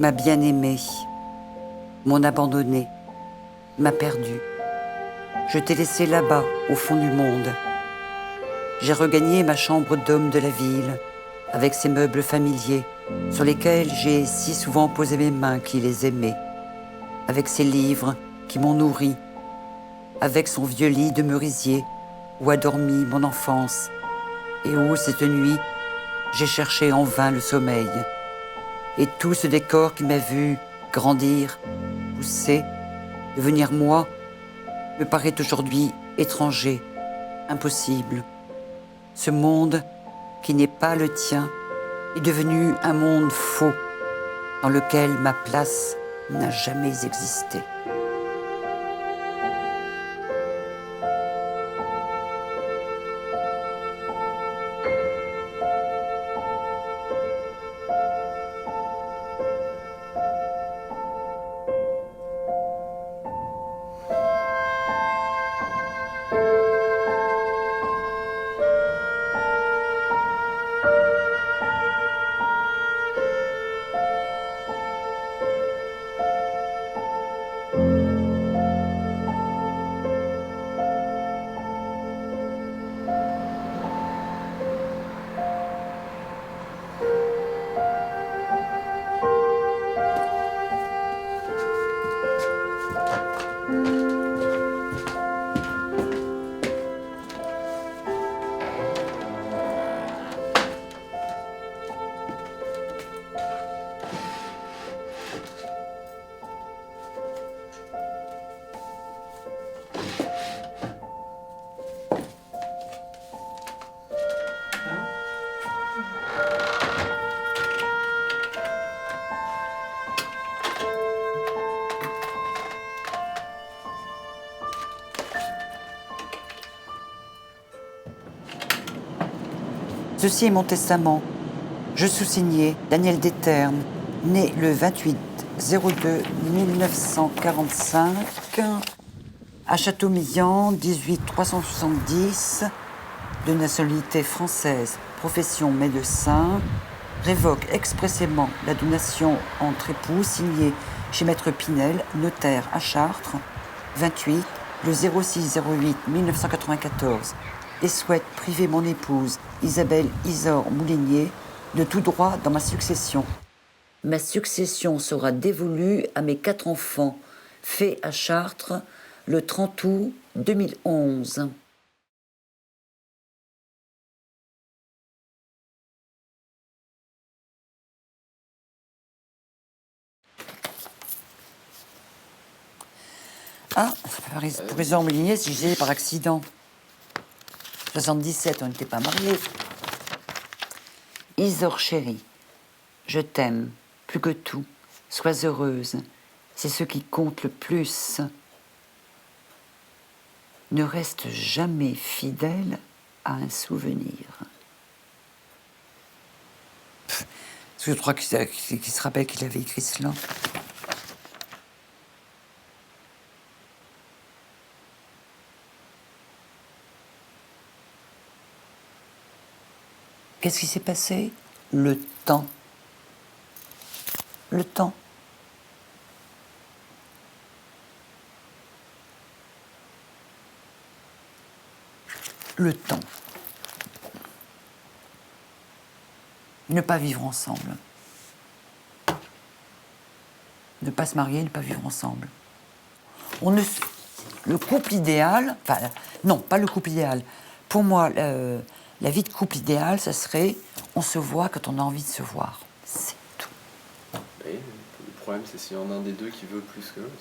ma bien-aimée, mon abandonné, m'a perdu. Je t'ai laissé là-bas, au fond du monde. J'ai regagné ma chambre d'homme de la ville, avec ses meubles familiers, sur lesquels j'ai si souvent posé mes mains qui les aimaient, avec ses livres qui m'ont nourri, avec son vieux lit de merisier où a dormi mon enfance et où, cette nuit, j'ai cherché en vain le sommeil. Et tout ce décor qui m'a vu grandir, pousser, devenir moi, me paraît aujourd'hui étranger, impossible. Ce monde qui n'est pas le tien est devenu un monde faux dans lequel ma place n'a jamais existé. Ceci est mon testament. Je sous-signais Daniel Déterne, né le 28-02-1945, à Châteaumillan, 18-370, de nationalité française, profession médecin, révoque expressément la donation entre époux signée chez Maître Pinel, notaire à Chartres, 28, le 06-08-1994, et souhaite priver mon épouse, Isabelle Isor Moulinier, de tout droit dans ma succession. Ma succession sera dévolue à mes 4 enfants, faits à Chartres le 30 août 2011. Ah, pour Isor Moulinier, si j'ai par accident. 77, on n'était pas mariés. Isor chérie, je t'aime plus que tout. Sois heureuse, c'est ce qui compte le plus. Ne reste jamais fidèle à un souvenir. Parce que je crois qu'il se rappelle qu'il avait écrit cela. Qu'est-ce qui s'est passé? Le temps. Le temps. Le temps. Ne pas vivre ensemble. Ne pas se marier, ne pas vivre ensemble. Le couple idéal, enfin, non, pas le couple idéal. Pour moi, la vie de couple idéal, ça serait on se voit quand on a envie de se voir. C'est tout. Oui, le problème, c'est s'il y en a un des deux qui veut plus que l'autre.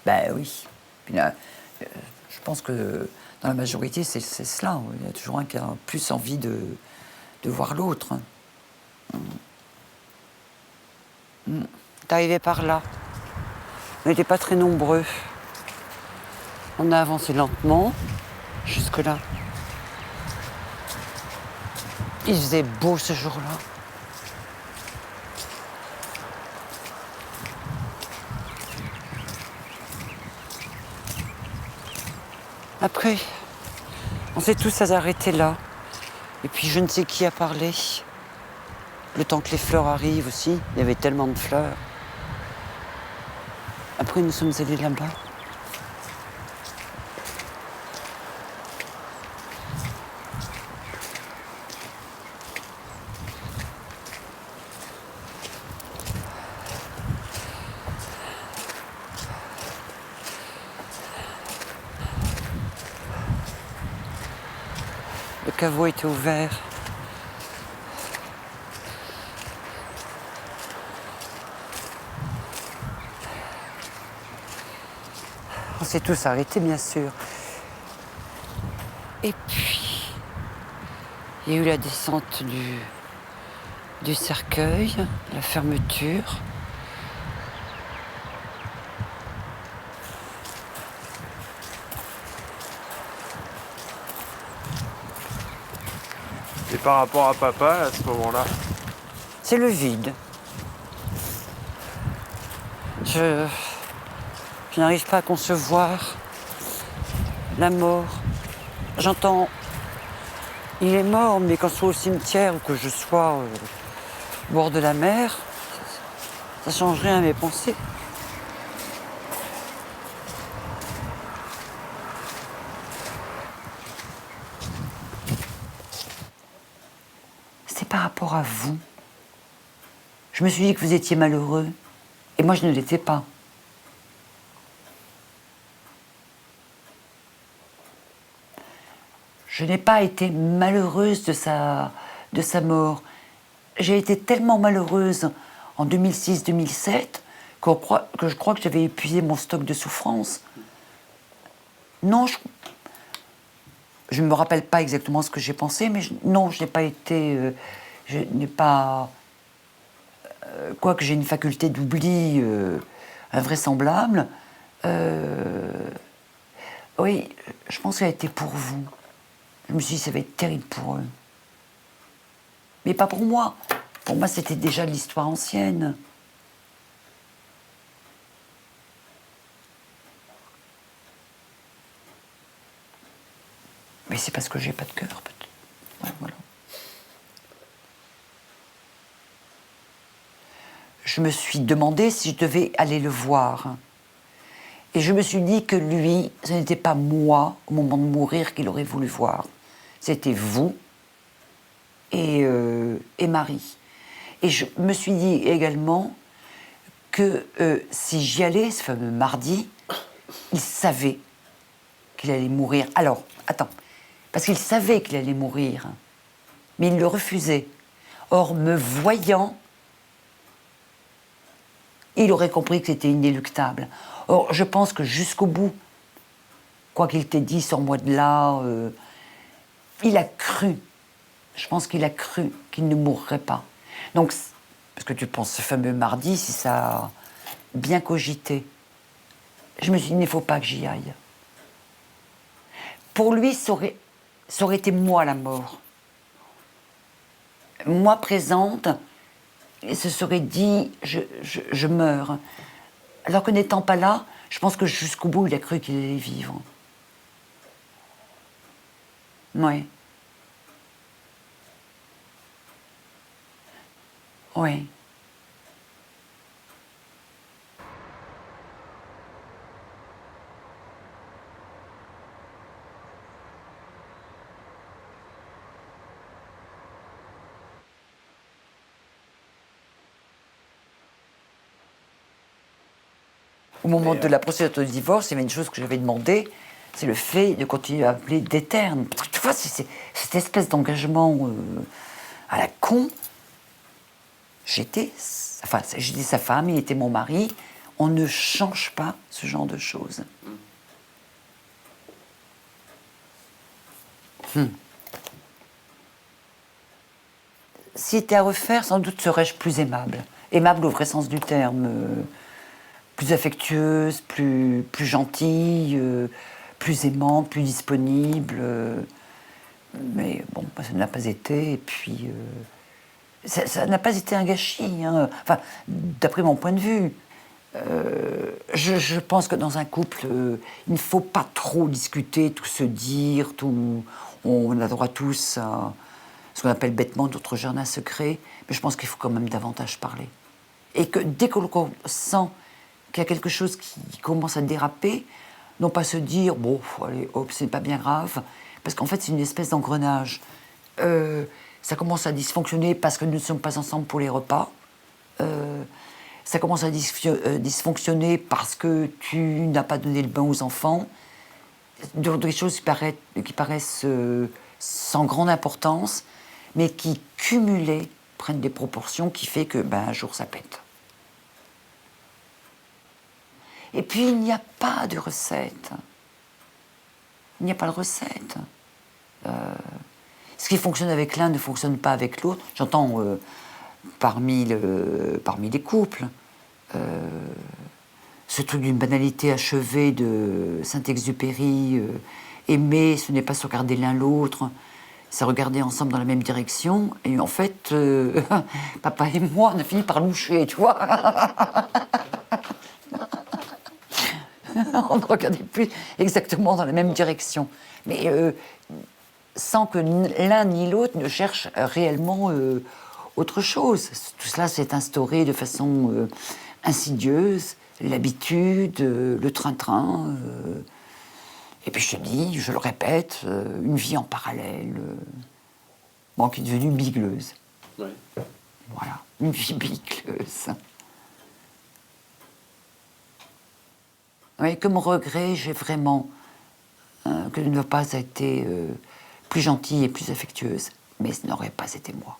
Ben oui. Puis là, je pense que dans la majorité, c'est cela. Il y a toujours un qui a plus envie de voir l'autre. T'es arrivé par là. On n'était pas très nombreux. On a avancé lentement jusque-là. Il faisait beau ce jour-là. Après, on s'est tous arrêtés là. Et puis je ne sais qui a parlé. Le temps que les fleurs arrivent aussi, il y avait tellement de fleurs. Après, nous sommes allés là-bas. Le caveau était ouvert. On s'est tous arrêtés, bien sûr. Et puis, il y a eu la descente du cercueil, la fermeture. Et par rapport à papa, à ce moment-là, C'est le vide. Je n'arrive pas à concevoir la mort. J'entends, il est mort, mais quand je sois au cimetière ou que je sois au bord de la mer, ça change rien à mes pensées. C'est par rapport à vous. Je me suis dit que vous étiez malheureux, et moi je ne l'étais pas. Je n'ai pas été malheureuse de sa mort. J'ai été tellement malheureuse en 2006-2007 que je crois que j'avais épuisé mon stock de souffrance. Non, je ne me rappelle pas exactement ce que j'ai pensé, mais non, je n'ai pas été... je n'ai pas... quoique j'ai une faculté d'oubli invraisemblable. Oui, je pense qu'elle a été pour vous. Je me suis dit, ça va être terrible pour eux. Mais pas pour moi. Pour moi, c'était déjà l'histoire ancienne. Mais c'est parce que j'ai pas de cœur, peut-être. Ouais, voilà. Je me suis demandé si je devais aller le voir. Et je me suis dit que lui, ce n'était pas moi, au moment de mourir, qu'il aurait voulu voir. C'était vous et Marie. Et je me suis dit également que si j'y allais, ce fameux mardi, il savait qu'il allait mourir. Alors, attends, parce qu'il savait qu'il allait mourir, mais il le refusait. Or, me voyant, il aurait compris que c'était inéluctable. Or, je pense que jusqu'au bout, quoi qu'il t'ait dit, sors-moi de là, il a cru. Je pense qu'il a cru qu'il ne mourrait pas. Donc, parce que tu penses, ce fameux mardi, si ça a bien cogité, je me suis dit, il ne faut pas que j'y aille. Pour lui, ça aurait été moi la mort. Moi présente, il se serait dit, je meurs. Alors que n'étant pas là, je pense que jusqu'au bout, il a cru qu'il allait vivre. Oui. Oui. Au moment de la procédure de divorce, il y avait une chose que j'avais demandé, c'est le fait de continuer à appeler d'éterne. Parce que tu vois, c'est cette espèce d'engagement à la con. J'étais sa femme, il était mon mari. On ne change pas ce genre de choses. Si c'était à refaire, sans doute serais-je plus aimable. Aimable au vrai sens du terme. Plus affectueuse, plus gentille, plus aimante, plus disponible. Mais bon, ça ne l'a pas été. Et puis, ça n'a pas été un gâchis. Hein. Enfin, d'après mon point de vue. Je pense que dans un couple, il ne faut pas trop discuter, tout se dire, tout. On a droit tous à ce qu'on appelle bêtement notre jardin secret, mais je pense qu'il faut quand même davantage parler. Et que dès qu'on sent qu'il y a quelque chose qui commence à déraper, non pas se dire, bon, allez, hop, c'est pas bien grave, parce qu'en fait, c'est une espèce d'engrenage. Ça commence à dysfonctionner parce que nous ne sommes pas ensemble pour les repas. Ça commence à dysfonctionner parce que tu n'as pas donné le bain aux enfants. Des choses qui paraissent sans grande importance, mais qui, cumulées, prennent des proportions qui fait que, un jour, ça pète. Et puis, il n'y a pas de recette. Il n'y a pas de recette. Ce qui fonctionne avec l'un ne fonctionne pas avec l'autre. J'entends parmi les couples ce truc d'une banalité achevée de Saint-Exupéry, aimer, ce n'est pas se regarder l'un l'autre, c'est regarder ensemble dans la même direction. Et en fait, papa et moi, on a fini par loucher, tu vois. On ne regardait plus exactement dans la même direction. Mais sans que l'un ni l'autre ne cherche réellement autre chose. Tout cela s'est instauré de façon insidieuse, l'habitude, le train-train. Et puis je te dis, je le répète, une vie en parallèle, qui est devenue bigleuse. Oui. Voilà, une vie bigleuse. Oui, comme regret, j'ai vraiment que je ne pas été plus gentille et plus affectueuse. Mais ce n'aurait pas été moi.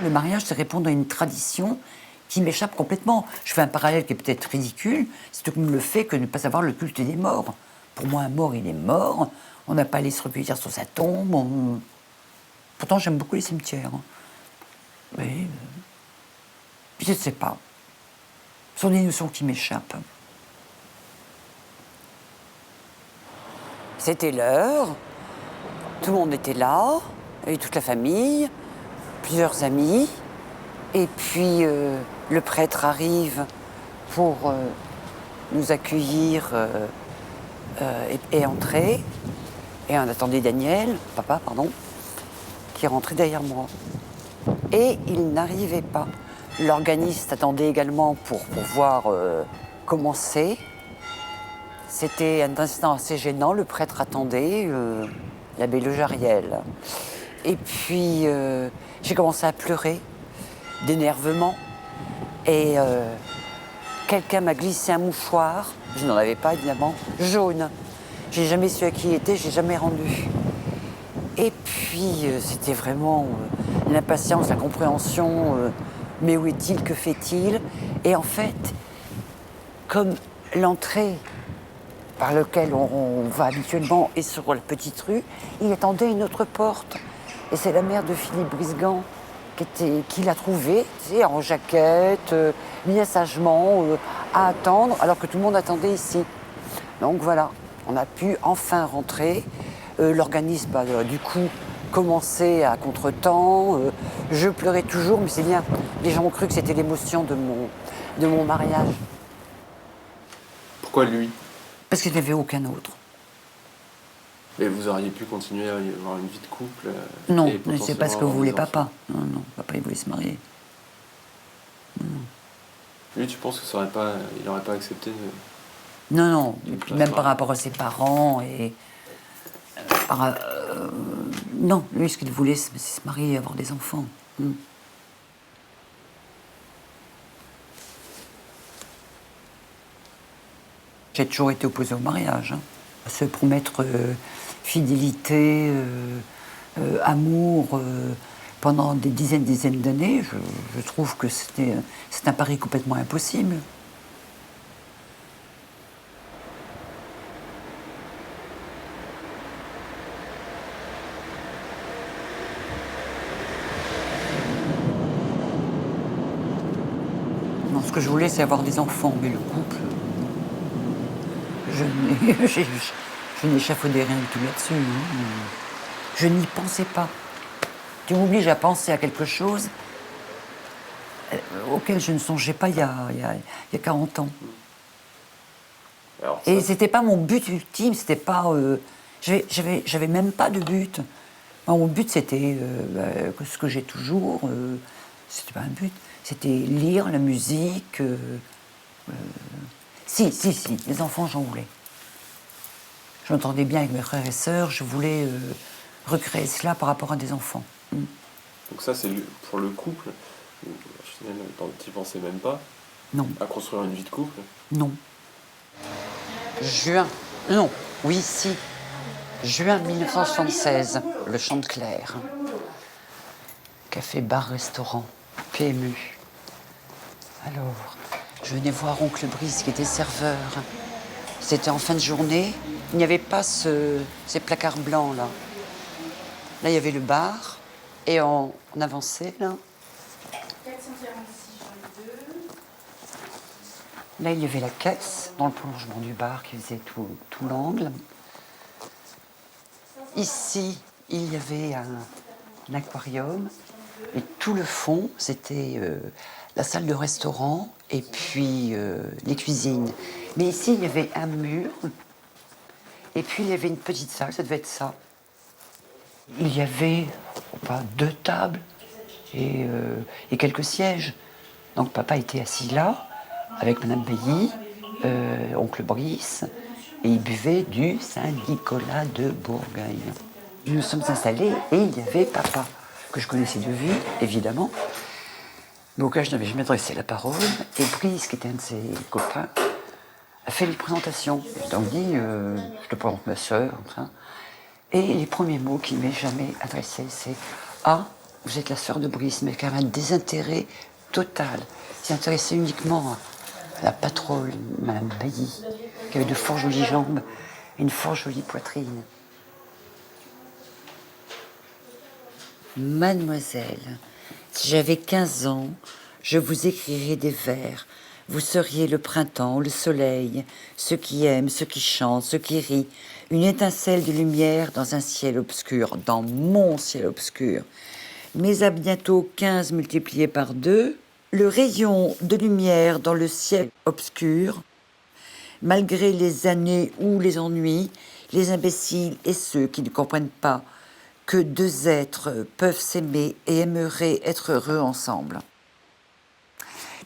Le mariage, c'est répondre à une tradition qui m'échappe complètement. Je fais un parallèle qui est peut-être ridicule, c'est tout comme le fait que ne pas savoir le culte des morts. Pour moi, un mort, il est mort. On n'a pas à aller se recueillir sur sa tombe. Pourtant, j'aime beaucoup les cimetières. Mais je ne sais pas. Ce sont des notions qui m'échappent. C'était l'heure. Tout le monde était là, et toute la famille. Plusieurs amis, et puis le prêtre arrive pour nous accueillir et entrer. Et on attendait papa, qui rentrait derrière moi. Et il n'arrivait pas. L'organiste attendait également pour pouvoir commencer. C'était un instant assez gênant, le prêtre attendait, l'abbé Le Jariel. Et puis, j'ai commencé à pleurer d'énervement. Et quelqu'un m'a glissé un mouchoir, je n'en avais pas évidemment, jaune. J'ai jamais su à qui il était, j'ai jamais rendu. Et puis, c'était vraiment l'impatience, la compréhension. Mais où est-il, que fait-il? Et en fait, comme l'entrée par laquelle on va habituellement est sur la petite rue, il attendait une autre porte. Et c'est la mère de Philippe Brisgand qui l'a trouvé, tu sais, en jaquette, mis sagement à attendre, alors que tout le monde attendait ici. Donc voilà, on a pu enfin rentrer. L'organisme a du coup commencé à contretemps. Je pleurais toujours, mais c'est bien. Les gens ont cru que c'était l'émotion de mon mariage. Pourquoi lui? Parce qu'il n'y avait aucun autre. Et vous auriez pu continuer à avoir une vie de couple? Non, mais c'est pas ce que voulait papa. Non, papa il voulait se marier. Lui, tu penses que il n'aurait pas accepté Non, même par rapport à ses parents et... non, lui ce qu'il voulait c'est se marier et avoir des enfants. J'ai toujours été opposée au mariage. Se promettre fidélité, amour pendant des dizaines d'années, je trouve que c'est un pari complètement impossible. Non, ce que je voulais, c'est avoir des enfants, mais le couple, je n'échafaudais rien du tout là-dessus. Hein. Je n'y pensais pas. Tu m'obliges à penser à quelque chose auquel je ne songeais pas il y a 40 ans. Alors, Et ça, c'était pas mon but ultime, c'était pas... j'avais même pas de but. Mon but, c'était ce que j'ai toujours. C'était pas un but. C'était lire la musique. Si, les enfants, j'en voulais. Je m'entendais bien avec mes frères et sœurs, je voulais recréer cela par rapport à des enfants. donc ça, c'est pour le couple. Tu pensais même pas Non, à construire une vie de couple. non. Juin, non, oui, si. Juin 1976, le Champ de Clair. Café, bar, restaurant, PMU. Alors, je venais voir Oncle Brice qui était serveur. C'était en fin de journée. Il n'y avait pas ces placards blancs là. Là, il y avait le bar. Et on avançait là. Là, il y avait la caisse dans le prolongement du bar qui faisait tout l'angle. Ici, il y avait un aquarium. Et tout le fond, c'était la salle de restaurant et puis les cuisines. Mais ici, il y avait un mur. Et puis, il y avait une petite salle, ça devait être ça. Il y avait 2 tables et quelques sièges. Donc, papa était assis là, avec Madame Bailly, oncle Brice, et ils buvaient du Saint-Nicolas de Bourgogne. Nous nous sommes installés et il y avait papa, que je connaissais de vue, évidemment, mais auquel je n'avais jamais adressé la parole. Et Brice, qui était un de ses copains, a fait une présentation. Donc dit, je te présente ma sœur, enfin. Et les premiers mots qu'il m'ait jamais adressés, c'est « Ah, vous êtes la sœur de Brice », mais quand même un désintérêt total. Il s'intéressait uniquement à la patronne, Madame Bailly, qui avait de fort jolies jambes et une fort jolie poitrine. Mademoiselle, si j'avais 15 ans, je vous écrirais des vers. Vous seriez le printemps, le soleil, ceux qui aiment, ceux qui chantent, ceux qui rient, une étincelle de lumière dans un ciel obscur, dans mon ciel obscur. Mais à bientôt 15 multiplié par 2, le rayon de lumière dans le ciel obscur, malgré les années ou les ennuis, les imbéciles et ceux qui ne comprennent pas que 2 êtres peuvent s'aimer et aimeraient être heureux ensemble.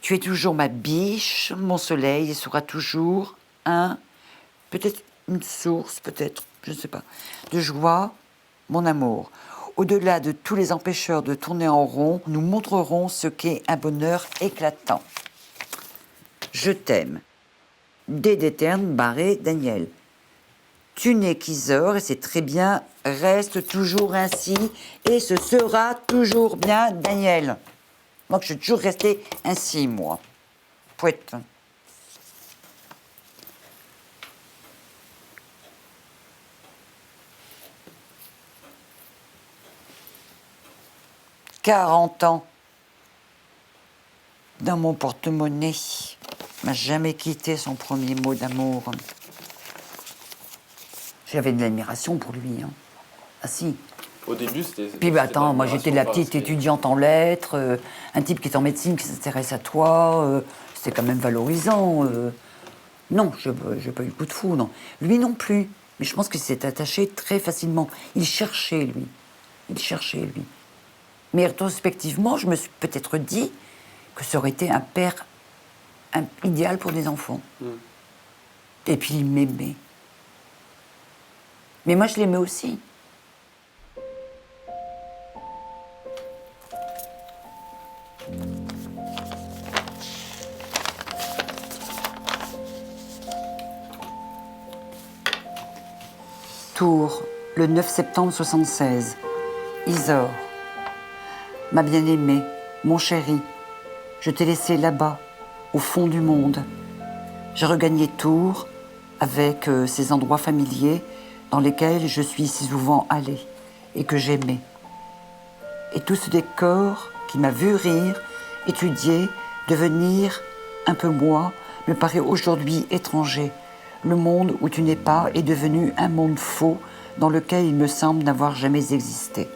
Tu es toujours ma biche, mon soleil, et sera toujours peut-être une source, peut-être, je ne sais pas, de joie, mon amour. Au-delà de tous les empêcheurs de tourner en rond, nous montrerons ce qu'est un bonheur éclatant. Je t'aime. Dédéterne, Barré, Daniel. Tu n'es qu'Isor et c'est très bien, reste toujours ainsi et ce sera toujours bien, Daniel. Moi, je suis toujours restée ainsi, moi. Poète. « 40 ans dans mon porte-monnaie m'a jamais quitté son premier mot d'amour. » J'avais de l'admiration pour lui. Hein. Ah si. Au début, c'était... Puis attends, moi j'étais la petite étudiante en lettres, un type qui est en médecine qui s'intéresse à toi, c'était quand même valorisant. Non, je n'ai pas eu le coup de foudre. Lui non plus. Mais je pense qu'il s'est attaché très facilement. Il cherchait, lui. Mais rétrospectivement, je me suis peut-être dit que ça aurait été un père idéal pour des enfants. Et puis il m'aimait. Mais moi je l'aimais aussi. Tours, le 9 septembre 76. Isor. Ma bien-aimée, mon chéri, je t'ai laissé là-bas, au fond du monde. J'ai regagné Tours avec ces endroits familiers dans lesquels je suis si souvent allée et que j'aimais. Et tout ce décor qui m'a vu rire, étudier, devenir un peu moi, me paraît aujourd'hui étranger, Le monde où tu n'es pas est devenu un monde faux dans lequel il me semble n'avoir jamais existé.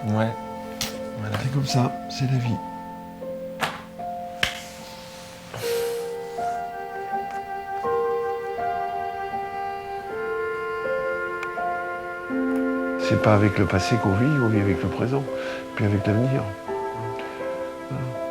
Ouais. Voilà. C'est comme ça, c'est la vie. C'est pas avec le passé qu'on vit avec le présent, puis avec l'avenir. Voilà.